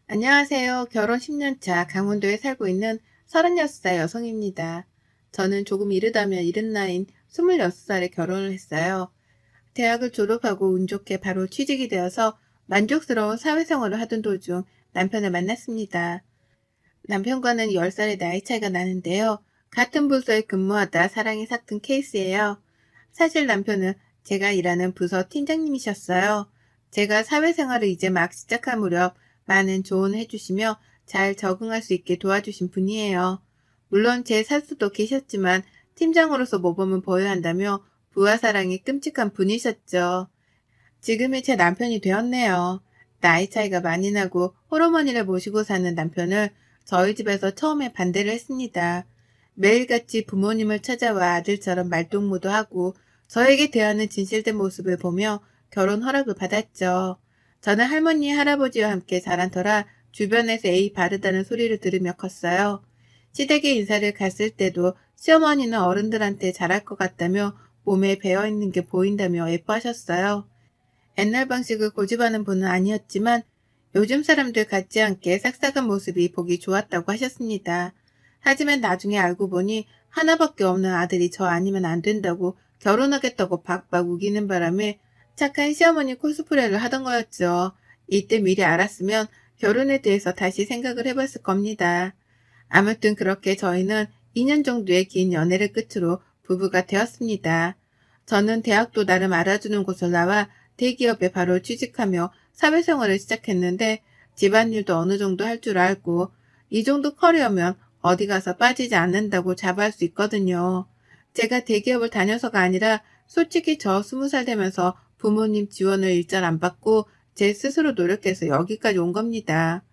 안녕하세요. 결혼 10년 차 강원도에 살고 있는 36살 여성입니다. 저는 조금 이르다면 이른 나이인 26살에 결혼을 했어요. 대학을 졸업하고 운 좋게 바로 취직이 되어서 만족스러운 사회생활을 하던 도중 남편을 만났습니다. 남편과는 10살의 나이 차이가 나는데요. 같은 부서에 근무하다 사랑이 삭튼 케이스예요. 사실 남편은 제가 일하는 부서 팀장님이셨어요. 제가 사회생활을 이제 막 시작할 무렵 많은 조언을 해주시며 잘 적응할 수 있게 도와주신 분이에요. 물론 제 사수도 계셨지만 팀장으로서 모범을 보여야 한다며 부하 사랑이 끔찍한 분이셨죠. 지금의 제 남편이 되었네요. 나이 차이가 많이 나고 홀어머니를 모시고 사는 남편을 저희 집에서 처음에 반대를 했습니다. 매일같이 부모님을 찾아와 아들처럼 말동무도 하고 저에게 대하는 진실된 모습을 보며 결혼 허락을 받았죠. 저는 할머니, 할아버지와 함께 자란 터라 주변에서 예의 바르다는 소리를 들으며 컸어요. 시댁에 인사를 갔을 때도 시어머니는 어른들한테 잘할 것 같다며 몸에 배어있는 게 보인다며 예뻐하셨어요. 옛날 방식을 고집하는 분은 아니었지만 요즘 사람들 같지 않게 싹싹한 모습이 보기 좋았다고 하셨습니다. 하지만 나중에 알고 보니 하나밖에 없는 아들이 저 아니면 안 된다고 결혼하겠다고 박박 우기는 바람에 착한 시어머니 코스프레를 하던 거였죠. 이때 미리 알았으면 결혼에 대해서 다시 생각을 해봤을 겁니다. 아무튼 그렇게 저희는 2년 정도의 긴 연애를 끝으로 부부가 되었습니다. 저는 대학도 나름 알아주는 곳을 나와 대기업에 바로 취직하며 사회생활을 시작했는데 집안일도 어느 정도 할 줄 알고 이 정도 커리어면 어디 가서 빠지지 않는다고 자부할 수 있거든요. 제가 대기업을 다녀서가 아니라 솔직히 저 20살 되면서 부모님 지원을 일절 안 받고 제 스스로 노력해서 여기까지 온 겁니다.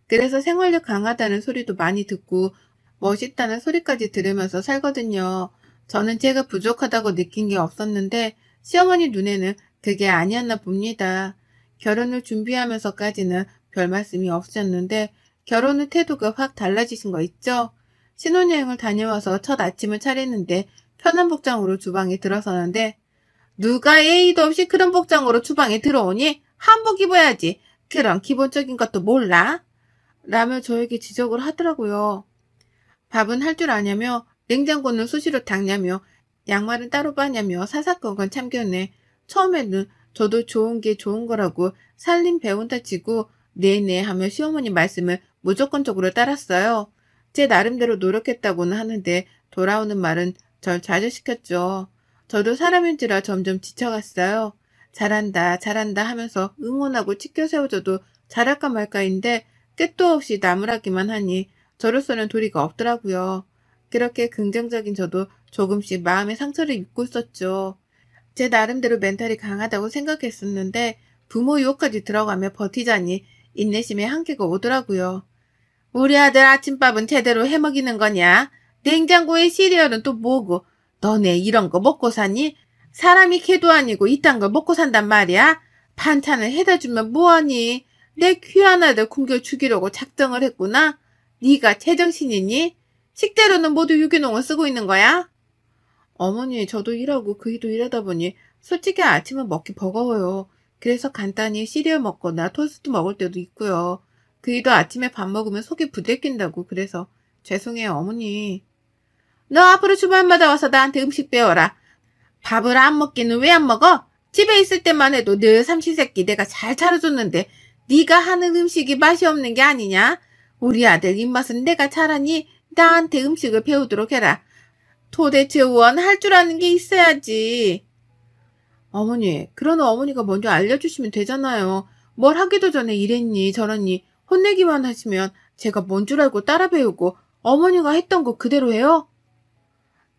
그래서 생활력 강하다는 소리도 많이 듣고 멋있다는 소리까지 들으면서 살거든요. 저는 제가 부족하다고 느낀 게 없었는데 시어머니 눈에는 그게 아니었나 봅니다. 결혼을 준비하면서까지는 별 말씀이 없으셨는데 결혼 후 태도가 확 달라지신 거 있죠? 신혼여행을 다녀와서 첫 아침을 차리는데 편한 복장으로 주방에 들어서는데 누가 예의도 없이 그런 복장으로 주방에 들어오니? 한복 입어야지. 그런 기본적인 것도 몰라? 라며 저에게 지적을 하더라고요. 밥은 할 줄 아냐며 냉장고는 수시로 닦냐며 양말은 따로 빠냐며 사사건건 참견해. 처음에는 저도 좋은 게 좋은 거라고 살림 배운다 치고 네네 하며 시어머니 말씀을 무조건적으로 따랐어요. 제 나름대로 노력했다고는 하는데 돌아오는 말은 절 좌절시켰죠. 저도 사람인지라 점점 지쳐갔어요. 잘한다 잘한다 하면서 응원하고 치켜 세워줘도 잘할까 말까인데 끝도 없이 나무라기만 하니 저로서는 도리가 없더라고요. 그렇게 긍정적인 저도 조금씩 마음의 상처를 입고 있었죠. 제 나름대로 멘탈이 강하다고 생각했었는데 부모 유혹까지 들어가며 버티자니 인내심의 한계가 오더라고요. 우리 아들 아침밥은 제대로 해먹이는 거냐? 냉장고에 시리얼은 또 뭐고? 너네 이런 거 먹고 사니? 사람이 개도 아니고 이딴 걸 먹고 산단 말이야? 반찬을 해다 주면 뭐하니? 내 귀한 아들 굶겨 죽이려고 작정을 했구나? 네가 제정신이니? 식재료는 모두 유기농을 쓰고 있는 거야? 어머니, 저도 일하고 그이도 일하다 보니 솔직히 아침은 먹기 버거워요. 그래서 간단히 시리얼 먹거나 토스트 먹을 때도 있고요. 그이도 아침에 밥 먹으면 속이 부대낀다고 그래서 죄송해요, 어머니. 너 앞으로 주말마다 와서 나한테 음식 배워라. 밥을 안 먹기는 왜 안 먹어? 집에 있을 때만 해도 늘 삼시세끼 내가 잘 차려줬는데 네가 하는 음식이 맛이 없는 게 아니냐? 우리 아들 입맛은 내가 잘하니 나한테 음식을 배우도록 해라. 도대체 원 할 줄 아는 게 있어야지. 어머니, 그러는 어머니가 먼저 알려주시면 되잖아요. 뭘 하기도 전에 이랬니 저랬니 혼내기만 하시면 제가 뭔 줄 알고 따라 배우고 어머니가 했던 거 그대로 해요?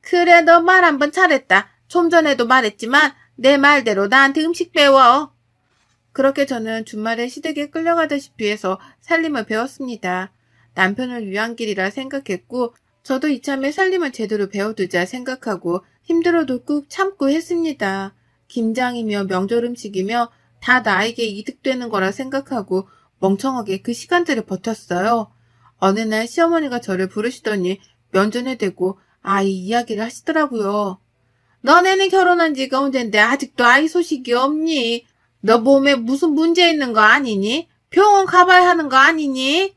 그래, 너 말 한번 잘했다. 좀 전에도 말했지만 내 말대로 나한테 음식 배워. 그렇게 저는 주말에 시댁에 끌려가다시피 해서 살림을 배웠습니다. 남편을 위한 길이라 생각했고 저도 이참에 살림을 제대로 배워두자 생각하고 힘들어도 꾹 참고 했습니다. 김장이며 명절 음식이며 다 나에게 이득되는 거라 생각하고 멍청하게 그 시간들을 버텼어요. 어느 날 시어머니가 저를 부르시더니 면전에 대고 아이 이야기를 하시더라고요. 너네는 결혼한 지가 언젠데 아직도 아이 소식이 없니? 너 몸에 무슨 문제 있는 거 아니니? 병원 가봐야 하는 거 아니니?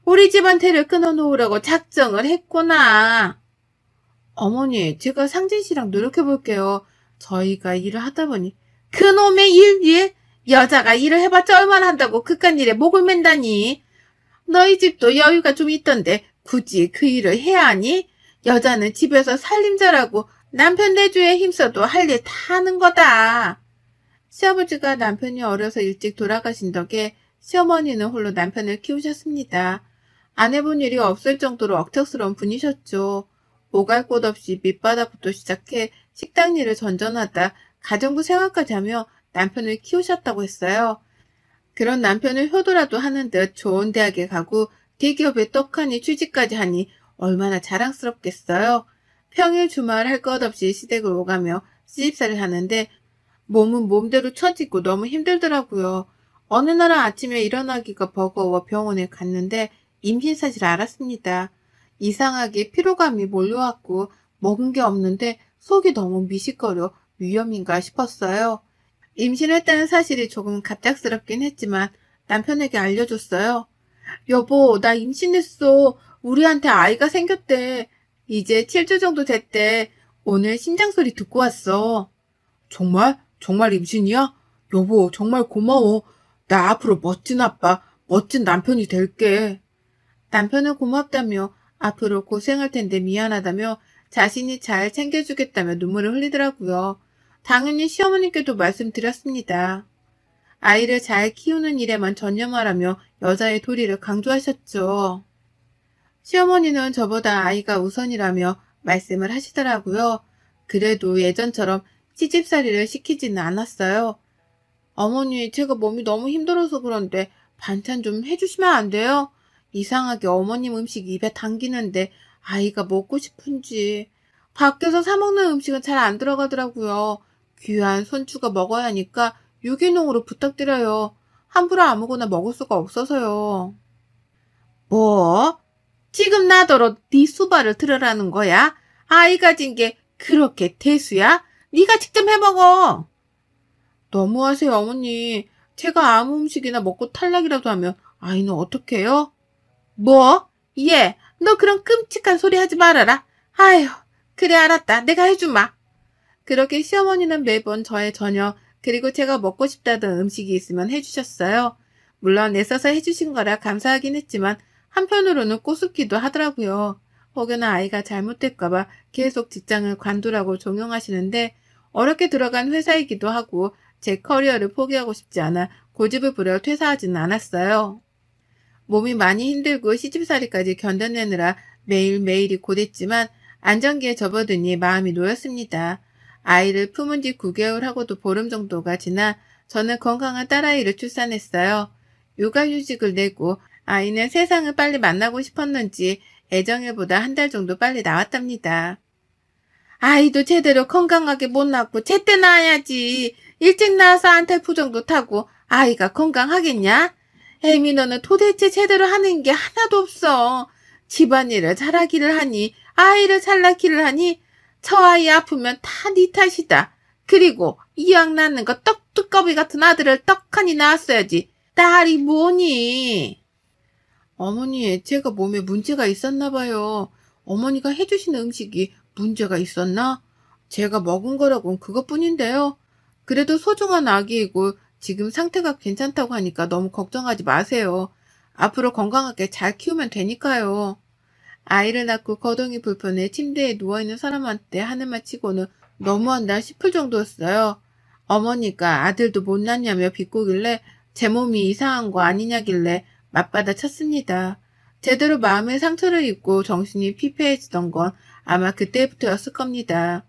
우리 집한테를 끊어놓으려고 작정을 했구나. 어머니, 제가 상진 씨랑 노력해볼게요. 저희가 일을 하다 보니. 그놈의 일? 여자가 일을 해봤자 얼마나 한다고 그깟 일에 목을 맨다니. 너희 집도 여유가 좀 있던데 굳이 그 일을 해야 하니? 여자는 집에서 살림잘하고 남편 내조에 힘써도 할 일 다 하는 거다. 시아버지가 남편이 어려서 일찍 돌아가신 덕에 시어머니는 홀로 남편을 키우셨습니다. 안 해본 일이 없을 정도로 억척스러운 분이셨죠. 오갈 곳 없이 밑바닥부터 시작해 식당 일을 전전하다 가정부 생활까지 하며 남편을 키우셨다고 했어요. 그런 남편을 효도라도 하는 듯 좋은 대학에 가고 대기업에 떡하니 취직까지 하니 얼마나 자랑스럽겠어요. 평일 주말 할 것 없이 시댁을 오가며 시집살이를 하는데 몸은 몸대로 처지고 너무 힘들더라고요. 어느 날 아침에 일어나기가 버거워 병원에 갔는데 임신 사실을 알았습니다. 이상하게 피로감이 몰려왔고 먹은 게 없는데 속이 너무 미식거려 위험인가 싶었어요. 임신했다는 사실이 조금 갑작스럽긴 했지만 남편에게 알려줬어요. 여보, 나 임신했어. 우리한테 아이가 생겼대. 이제 7주 정도 됐대. 오늘 심장 소리 듣고 왔어. 정말? 정말 임신이야? 여보, 정말 고마워. 나 앞으로 멋진 아빠, 멋진 남편이 될게. 남편은 고맙다며 앞으로 고생할 텐데 미안하다며 자신이 잘 챙겨주겠다며 눈물을 흘리더라고요. 당연히 시어머님께도 말씀드렸습니다. 아이를 잘 키우는 일에만 전념하라며 여자의 도리를 강조하셨죠. 시어머니는 저보다 아이가 우선이라며 말씀을 하시더라고요. 그래도 예전처럼 시집살이를 시키지는 않았어요. 어머니, 제가 몸이 너무 힘들어서 그런데 반찬 좀 해주시면 안 돼요? 이상하게 어머님 음식 입에 당기는데 아이가 먹고 싶은지. 밖에서 사 먹는 음식은 잘 안 들어가더라고요. 귀한 손주가 먹어야 하니까 유기농으로 부탁드려요. 함부로 아무거나 먹을 수가 없어서요. 뭐? 지금 나더러 네 수발을 들으라는 거야? 아이 가진 게 그렇게 대수야? 네가 직접 해먹어. 너무하세요, 어머니. 제가 아무 음식이나 먹고 탈락이라도 하면 아이는 어떡해요? 뭐? 얘, 너 그런 끔찍한 소리 하지 말아라. 아휴, 그래 알았다. 내가 해주마. 그렇게 시어머니는 매번 저의 저녁, 그리고 제가 먹고 싶다던 음식이 있으면 해주셨어요. 물론 애써서 해주신 거라 감사하긴 했지만 한편으로는 꼬숩기도 하더라고요. 혹여나 아이가 잘못될까봐 계속 직장을 관두라고 종용하시는데 어렵게 들어간 회사이기도 하고 제 커리어를 포기하고 싶지 않아 고집을 부려 퇴사하지는 않았어요. 몸이 많이 힘들고 시집살이까지 견뎌내느라 매일매일이 고됐지만 안정기에 접어드니 마음이 놓였습니다. 아이를 품은 지 9개월 하고도 보름 정도가 지나 저는 건강한 딸아이를 출산했어요. 육아휴직을 내고 아이는 세상을 빨리 만나고 싶었는지 애정일보다 한 달 정도 빨리 나왔답니다. 아이도 제대로 건강하게 못 낳고 제때 낳아야지. 일찍 낳아서 안탈 정도 타고 아이가 건강하겠냐? 에미 너는 도대체 제대로 하는 게 하나도 없어. 집안일을 잘하기를 하니 아이를 잘 낳기를 하니 저 아이 아프면 다 네 탓이다. 그리고 이왕 낳는 거 떡두꺼비 같은 아들을 떡하니 낳았어야지. 딸이 뭐니? 어머니, 제가 몸에 문제가 있었나 봐요. 어머니가 해주시는 음식이 문제가 있었나? 제가 먹은 거라곤 그것뿐인데요. 그래도 소중한 아기이고 지금 상태가 괜찮다고 하니까 너무 걱정하지 마세요. 앞으로 건강하게 잘 키우면 되니까요. 아이를 낳고 거동이 불편해 침대에 누워있는 사람한테 하는 말 치고는 너무한다 싶을 정도였어요. 어머니가 아들도 못 낳냐며 비꼬길래 제 몸이 이상한 거 아니냐길래 맞받아 쳤습니다. 제대로 마음의 상처를 입고 정신이 피폐해지던 건 아마 그때부터였을 겁니다.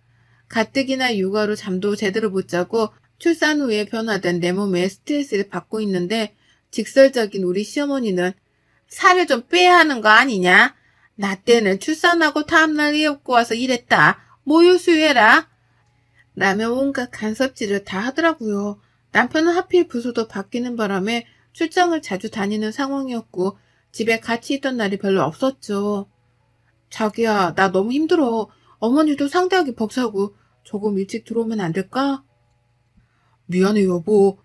가뜩이나 육아로 잠도 제대로 못 자고 출산 후에 변화된 내 몸에 스트레스를 받고 있는데 직설적인 우리 시어머니는 살을 좀 빼야 하는 거 아니냐? 나 때는 출산하고 다음날 애 업고 와서 일했다. 모유 수유해라. 라며 온갖 간섭질을 다 하더라고요. 남편은 하필 부서도 바뀌는 바람에 출장을 자주 다니는 상황이었고 집에 같이 있던 날이 별로 없었죠. 자기야, 나 너무 힘들어. 어머니도 상대하기 벅차고 조금 일찍 들어오면 안 될까? 미안해 여보.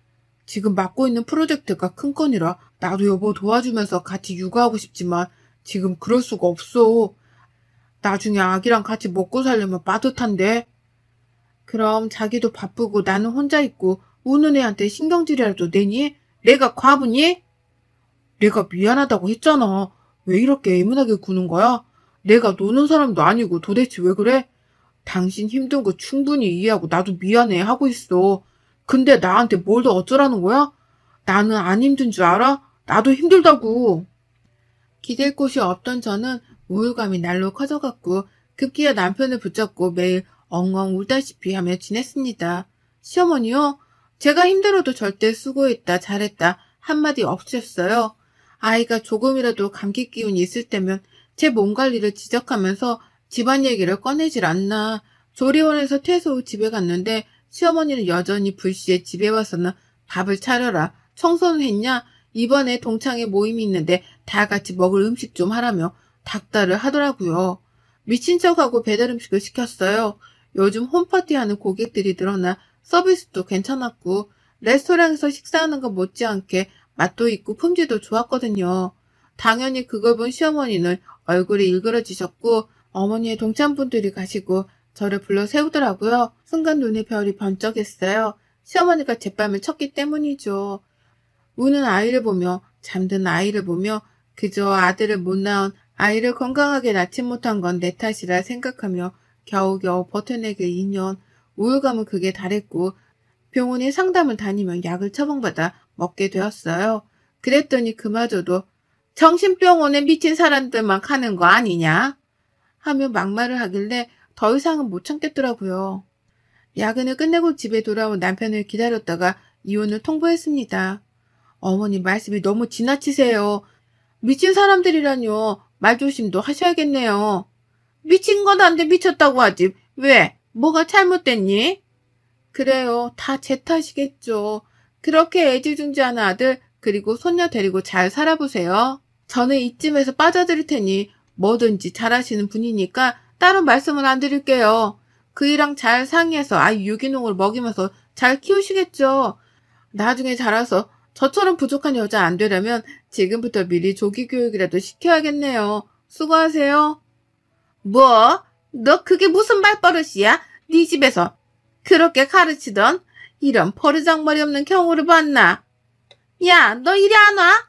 지금 맡고 있는 프로젝트가 큰 건이라 나도 여보 도와주면서 같이 육아하고 싶지만 지금 그럴 수가 없어. 나중에 아기랑 같이 먹고 살려면 빠듯한데. 그럼 자기도 바쁘고 나는 혼자 있고 우는 애한테 신경질이라도 내니? 내가 과부니? 내가 미안하다고 했잖아. 왜 이렇게 애문하게 구는 거야? 내가 노는 사람도 아니고 도대체 왜 그래? 당신 힘든 거 충분히 이해하고 나도 미안해 하고 있어. 근데 나한테 뭘 더 어쩌라는 거야? 나는 안 힘든 줄 알아? 나도 힘들다고. 기댈 곳이 없던 저는 우울감이 날로 커져갔고 급기야 남편을 붙잡고 매일 엉엉 울다시피 하며 지냈습니다. 시어머니요? 제가 힘들어도 절대 수고했다, 잘했다 한마디 없으셨어요. 아이가 조금이라도 감기 기운이 있을 때면 제 몸 관리를 지적하면서 집안 얘기를 꺼내질 않나. 조리원에서 퇴소 후 집에 갔는데 시어머니는 여전히 불시에 집에 와서는 밥을 차려라, 청소는 했냐, 이번에 동창회 모임이 있는데 다 같이 먹을 음식 좀 하라며 닥달을 하더라고요. 미친 척하고 배달 음식을 시켰어요. 요즘 홈파티하는 고객들이 늘어나 서비스도 괜찮았고 레스토랑에서 식사하는 것 못지않게 맛도 있고 품질도 좋았거든요. 당연히 그걸 본 시어머니는 얼굴이 일그러지셨고 어머니의 동창분들이 가시고 저를 불러 세우더라고요. 순간 눈에 별이 번쩍했어요. 시어머니가 제뺨을 쳤기 때문이죠. 우는 아이를 보며 잠든 아이를 보며 그저 아들을 못 낳은 아이를 건강하게 낳지 못한 건 내 탓이라 생각하며 겨우겨우 버텨내길 2년. 우울감은 극에 달했고 병원에 상담을 다니며 약을 처방받아 먹게 되었어요. 그랬더니 그마저도 정신병원에 미친 사람들만 가는 거 아니냐? 하며 막말을 하길래 더 이상은 못 참겠더라고요. 야근을 끝내고 집에 돌아온 남편을 기다렸다가 이혼을 통보했습니다. 어머니 말씀이 너무 지나치세요. 미친 사람들이라뇨. 말조심도 하셔야겠네요. 미친 건 안 돼 미쳤다고 하지. 왜? 뭐가 잘못됐니? 그래요. 다 제 탓이겠죠. 그렇게 애지중지하는 아들 그리고 손녀 데리고 잘 살아보세요. 저는 이쯤에서 빠져드릴 테니 뭐든지 잘하시는 분이니까 따로 말씀은 안 드릴게요. 그이랑 잘 상의해서 아이 유기농을 먹이면서 잘 키우시겠죠. 나중에 자라서 저처럼 부족한 여자 안 되려면 지금부터 미리 조기 교육이라도 시켜야겠네요. 수고하세요. 뭐? 너 그게 무슨 말버릇이야? 네 집에서 그렇게 가르치던 이런 버르장머리 없는 경우를 봤나? 야, 너 이리 안 와?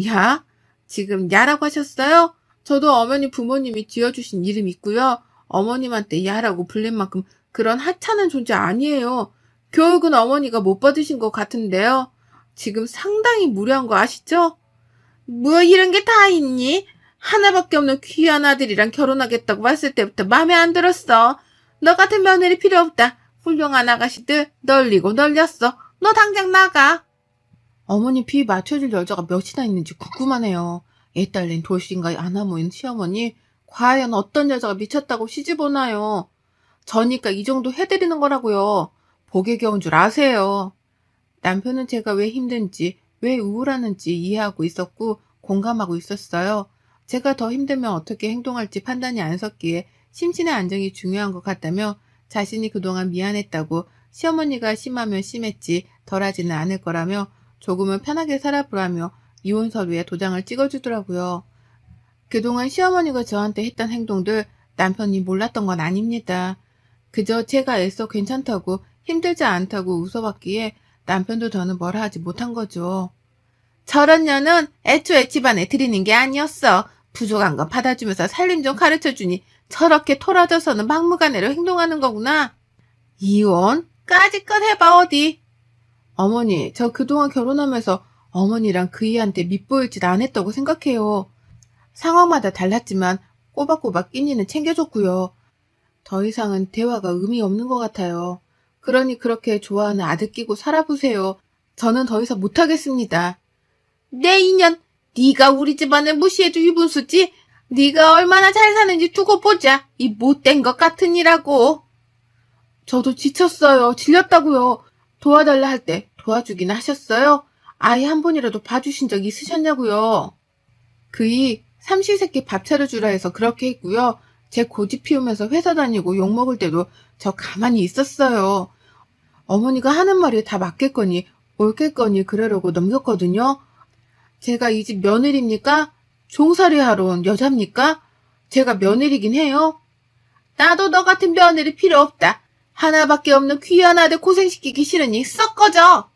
야? 지금 야라고 하셨어요? 저도 어머니 부모님이 지어주신 이름 있고요. 어머님한테 야라고 불릴 만큼 그런 하찮은 존재 아니에요. 교육은 어머니가 못 받으신 것 같은데요. 지금 상당히 무례한 거 아시죠? 뭐 이런 게 다 있니? 하나밖에 없는 귀한 아들이랑 결혼하겠다고 왔을 때부터 마음에 안 들었어. 너 같은 며느리 필요 없다. 훌륭한 아가씨들 널리고 널렸어. 너 당장 나가. 어머니 비 맞춰줄 여자가 몇이나 있는지 궁금하네요. 애딸린 돌싱과 아나모인 시어머니, 과연 어떤 여자가 미쳤다고 시집 오나요? 저니까 이 정도 해드리는 거라고요. 복에 겨운 줄 아세요. 남편은 제가 왜 힘든지, 왜 우울하는지 이해하고 있었고 공감하고 있었어요. 제가 더 힘들면 어떻게 행동할지 판단이 안 섰기에 심신의 안정이 중요한 것 같다며 자신이 그동안 미안했다고 시어머니가 심하면 심했지 덜하지는 않을 거라며 조금은 편하게 살아보라며 이혼 서류에 도장을 찍어주더라고요. 그동안 시어머니가 저한테 했던 행동들 남편이 몰랐던 건 아닙니다. 그저 제가 애써 괜찮다고 힘들지 않다고 웃어봤기에 남편도 저는 뭐라 하지 못한 거죠. 저런 년은 애초에 집안에 들이는 게 아니었어. 부족한 거 받아주면서 살림 좀 가르쳐주니 저렇게 토라져서는 막무가내로 행동하는 거구나. 이혼? 까짓것 해봐 어디. 어머니, 저 그동안 결혼하면서 어머니랑 그이한테 밉보일 짓 안 했다고 생각해요. 상황마다 달랐지만 꼬박꼬박 끼니는 챙겨줬고요. 더 이상은 대화가 의미 없는 것 같아요. 그러니 그렇게 좋아하는 아들 끼고 살아보세요. 저는 더 이상 못하겠습니다. 내 인연, 네가 우리 집안을 무시해도 유분수지? 네가 얼마나 잘 사는지 두고 보자. 이 못된 것 같으니라고. 저도 지쳤어요. 질렸다고요. 도와달라 할 때 도와주긴 하셨어요? 아이 한 번이라도 봐주신 적 있으셨냐고요. 그이 삼시세끼 밥 차려주라 해서 그렇게 했고요. 제 고집 피우면서 회사 다니고 욕먹을 때도 저 가만히 있었어요. 어머니가 하는 말이 다 맞겠거니 옳겠거니 그러려고 넘겼거든요. 제가 이 집 며느리입니까? 종살이 하러 온 여자입니까? 제가 며느리긴 해요. 나도 너 같은 며느리 필요 없다. 하나밖에 없는 귀한 아들 고생시키기 싫으니 썩 꺼져.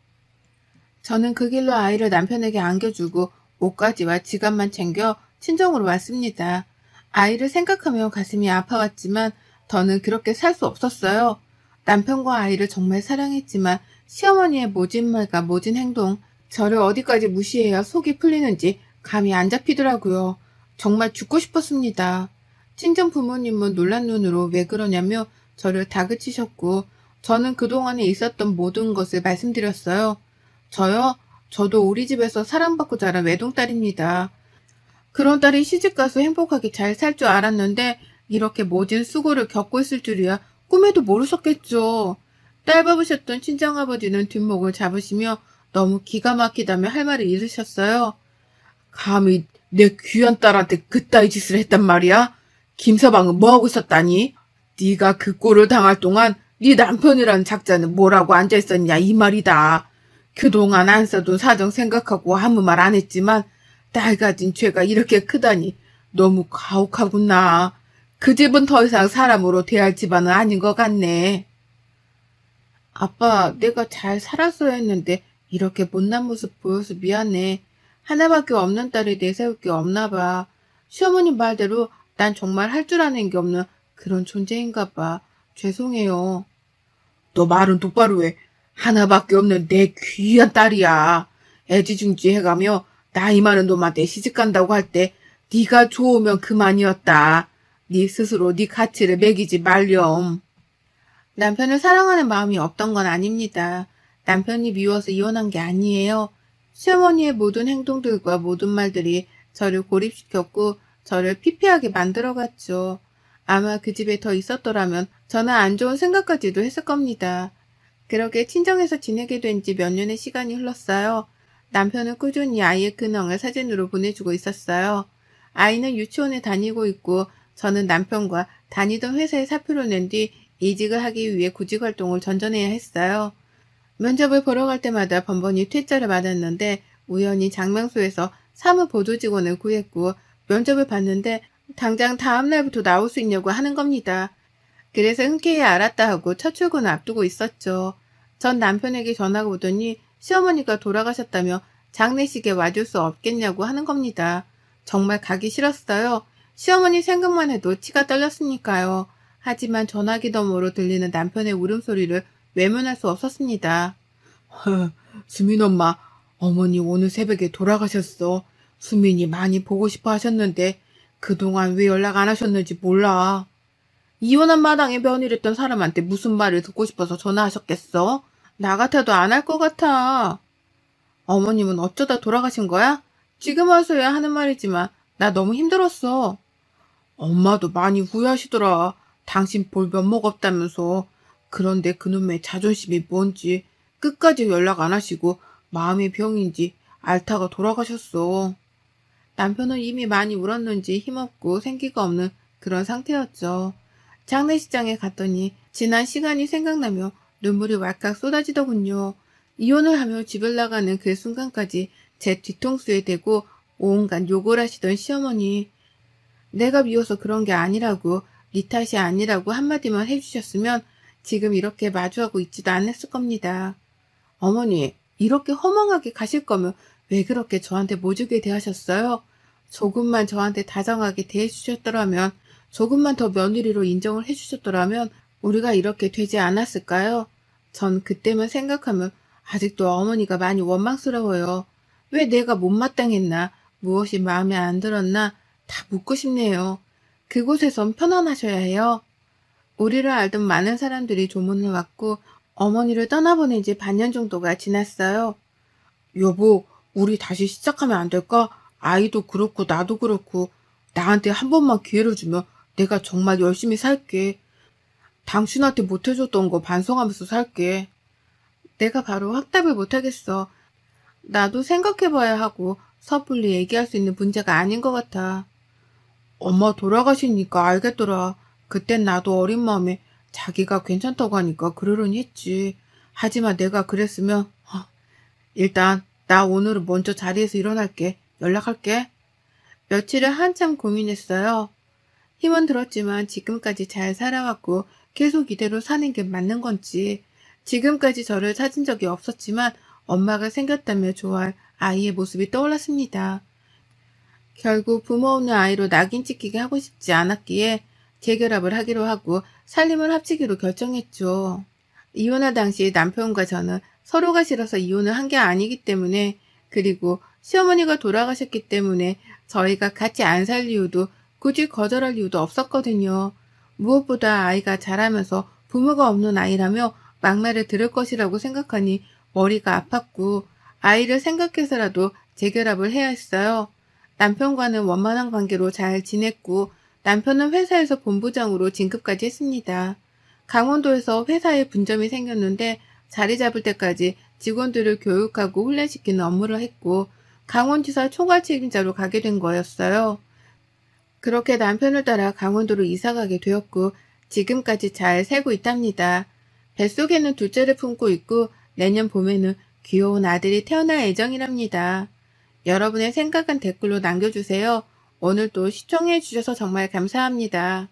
저는 그 길로 아이를 남편에게 안겨주고 옷가지와 지갑만 챙겨 친정으로 왔습니다. 아이를 생각하며 가슴이 아파왔지만 더는 그렇게 살 수 없었어요. 남편과 아이를 정말 사랑했지만 시어머니의 모진 말과 모진 행동, 저를 어디까지 무시해야 속이 풀리는지 감이 안 잡히더라고요. 정말 죽고 싶었습니다. 친정 부모님은 놀란 눈으로 왜 그러냐며 저를 다그치셨고 저는 그동안에 있었던 모든 것을 말씀드렸어요. 저요? 저도 우리 집에서 사랑받고 자란 외동딸입니다. 그런 딸이 시집가서 행복하게 잘 살 줄 알았는데 이렇게 모진 수고를 겪고 있을 줄이야 꿈에도 모르셨겠죠. 딸 bab으셨던 친정아버지는 뒷목을 잡으시며 너무 기가 막히다며 할 말을 잃으셨어요. 감히 내 귀한 딸한테 그따위 짓을 했단 말이야? 김서방은 뭐하고 있었다니? 네가 그 꼴을 당할 동안 네 남편이라는 작자는 뭐라고 앉아있었냐 이 말이다. 그동안 안 써둔 사정 생각하고 아무 말 안 했지만 딸 가진 죄가 이렇게 크다니 너무 가혹하구나. 그 집은 더 이상 사람으로 대할 집안은 아닌 것 같네. 아빠, 내가 잘 살았어야 했는데 이렇게 못난 모습 보여서 미안해. 하나밖에 없는 딸이 내세울 게 없나 봐. 시어머님 말대로 난 정말 할 줄 아는 게 없는 그런 존재인가 봐. 죄송해요. 너 말은 똑바로 해. 하나밖에 없는 내 귀한 딸이야. 애지중지 해가며 나이 많은 놈한테 시집간다고 할 때 네가 좋으면 그만이었다. 네 스스로 네 가치를 매기지 말렴. 남편을 사랑하는 마음이 없던 건 아닙니다. 남편이 미워서 이혼한 게 아니에요. 시어머니의 모든 행동들과 모든 말들이 저를 고립시켰고 저를 피폐하게 만들어갔죠. 아마 그 집에 더 있었더라면 저는 안 좋은 생각까지도 했을 겁니다. 그렇게 친정에서 지내게 된 지 몇 년의 시간이 흘렀어요. 남편은 꾸준히 아이의 근황을 사진으로 보내주고 있었어요. 아이는 유치원에 다니고 있고 저는 남편과 다니던 회사에 사표를 낸 뒤 이직을 하기 위해 구직 활동을 전전해야 했어요. 면접을 보러 갈 때마다 번번이 퇴짜를 맞았는데 우연히 장명소에서 사무보조 직원을 구했고 면접을 봤는데 당장 다음 날부터 나올 수 있냐고 하는 겁니다. 그래서 흔쾌히 알았다 하고 첫 출근을 앞두고 있었죠. 전 남편에게 전화가 오더니 시어머니가 돌아가셨다며 장례식에 와줄 수 없겠냐고 하는 겁니다. 정말 가기 싫었어요. 시어머니 생각만 해도 치가 떨렸으니까요. 하지만 전화기 너머로 들리는 남편의 울음소리를 외면할 수 없었습니다. 수민 엄마, 어머니 오늘 새벽에 돌아가셨어. 수민이 많이 보고 싶어 하셨는데 그동안 왜 연락 안 하셨는지 몰라. 이혼한 마당에 며느리랬던 사람한테 무슨 말을 듣고 싶어서 전화하셨겠어? 나 같아도 안 할 것 같아. 어머님은 어쩌다 돌아가신 거야? 지금 와서야 하는 말이지만 나 너무 힘들었어. 엄마도 많이 후회하시더라. 당신 볼 면목 없다면서. 그런데 그놈의 자존심이 뭔지 끝까지 연락 안 하시고 마음의 병인지 앓다가 돌아가셨어. 남편은 이미 많이 울었는지 힘없고 생기가 없는 그런 상태였죠. 장례식장에 갔더니 지난 시간이 생각나며 눈물이 왈칵 쏟아지더군요. 이혼을 하며 집을 나가는 그 순간까지 제 뒤통수에 대고 온갖 욕을 하시던 시어머니. 내가 미워서 그런 게 아니라고, 네 탓이 아니라고 한마디만 해주셨으면 지금 이렇게 마주하고 있지도 않았을 겁니다. 어머니, 이렇게 허망하게 가실 거면 왜 그렇게 저한테 모질게 대하셨어요? 조금만 저한테 다정하게 대해주셨더라면, 조금만 더 며느리로 인정을 해주셨더라면 우리가 이렇게 되지 않았을까요? 전 그때만 생각하면 아직도 어머니가 많이 원망스러워요. 왜 내가 못마땅했나, 무엇이 마음에 안 들었나 다 묻고 싶네요. 그곳에선 편안하셔야 해요. 우리를 알던 많은 사람들이 조문을 왔고 어머니를 떠나보낸 지 반년 정도가 지났어요. 여보, 우리 다시 시작하면 안 될까? 아이도 그렇고 나도 그렇고 나한테 한 번만 기회를 주면 내가 정말 열심히 살게. 당신한테 못해줬던 거 반성하면서 살게. 내가 바로 확답을 못하겠어. 나도 생각해봐야 하고 섣불리 얘기할 수 있는 문제가 아닌 것 같아. 엄마 돌아가시니까 알겠더라. 그땐 나도 어린 마음에 자기가 괜찮다고 하니까 그러려니 했지. 하지만 내가 그랬으면 일단 나 오늘은 먼저 자리에서 일어날게. 연락할게. 며칠을 한참 고민했어요. 힘은 들었지만 지금까지 잘 살아왔고 계속 이대로 사는 게 맞는 건지, 지금까지 저를 찾은 적이 없었지만 엄마가 생겼다며 좋아할 아이의 모습이 떠올랐습니다. 결국 부모 없는 아이로 낙인 찍히게 하고 싶지 않았기에 재결합을 하기로 하고 살림을 합치기로 결정했죠. 이혼할 당시 남편과 저는 서로가 싫어서 이혼을 한 게 아니기 때문에, 그리고 시어머니가 돌아가셨기 때문에 저희가 같이 안 살 이유도, 굳이 거절할 이유도 없었거든요. 무엇보다 아이가 자라면서 부모가 없는 아이라며 막말을 들을 것이라고 생각하니 머리가 아팠고, 아이를 생각해서라도 재결합을 해야 했어요. 남편과는 원만한 관계로 잘 지냈고, 남편은 회사에서 본부장으로 진급까지 했습니다. 강원도에서 회사에 분점이 생겼는데 자리 잡을 때까지 직원들을 교육하고 훈련시키는 업무를 했고, 강원지사 총괄 책임자로 가게 된 거였어요. 그렇게 남편을 따라 강원도로 이사 가게 되었고, 지금까지 잘 살고 있답니다. 뱃속에는 둘째를 품고 있고, 내년 봄에는 귀여운 아들이 태어날 예정이랍니다. 여러분의 생각은 댓글로 남겨주세요. 오늘도 시청해 주셔서 정말 감사합니다.